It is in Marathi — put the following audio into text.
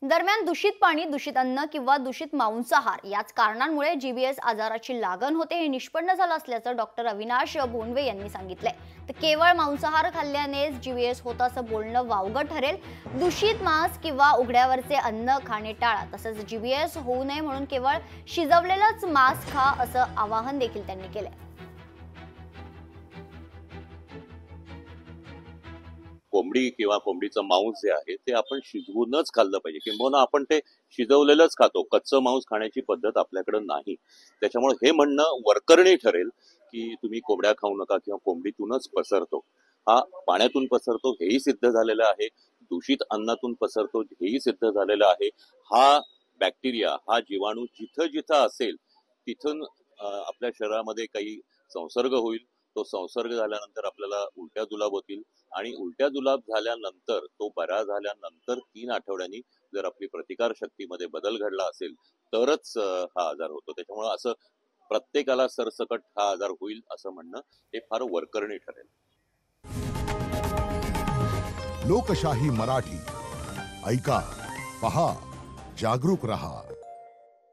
दरम्यान दूषित पाणी, दूषित अन्न किंवा दूषित मांसाहार याच कारणांमुळे जीबीएस आजाराची लागण होते हे निष्पन्न झालं असल्याचं डॉक्टर अविनाश भोंडवे यांनी सांगितलंय. तर केवळ मांसाहार खाल्ल्यानेच जीबीएस होत असं बोलणं वावगं ठरेल. दूषित मांस किंवा उघड्यावरचे अन्न खाणे टाळा. तसंच जीबीएस होऊ नये म्हणून केवळ शिजवलेलंच मांस खा असं आवाहन देखील त्यांनी केलंय. कोंबडी किंवा कोंबडीचं मांस जे आहे ते आपण शिजवूनच खाल्लं पाहिजे, किंबहुना आपण ते शिजवलेलंच खातो. कच्चं मांस खाण्याची पद्धत आपल्याकडे नाही. त्याच्यामुळे हे म्हणणं वरकरणी ठरेल की तुम्ही कोंबड्या खाऊ नका किंवा कोंबडीतूनच पसरतो, हा पाण्यातून पसरतो हेही सिद्ध झालेलं आहे. दूषित अन्नातून पसरतो हेही सिद्ध झालेलं आहे. हा बॅक्टेरिया, हा जीवाणू जिथं जिथं असेल तिथून आपल्या शरीरामध्ये काही संसर्ग होईल. तो संसर्ग झाल्यानंतर आपल्याला उलट्या जुलाब होतील आणि उलट्या जुलाब झाल्यानंतर, तो बरा झाल्यानंतर 3 आठवड्यांनी जर आपली प्रतिकार शक्तीमध्ये बदल घडला असेल तरच हा आजार होतो. त्याच्यामुळे असं प्रत्येकाला सरसकट हा आजार होईल असं म्हणणं हे फार वरकरणी ठरेल. लोकशाही मराठी ऐका, पहा, जागरूक रहा.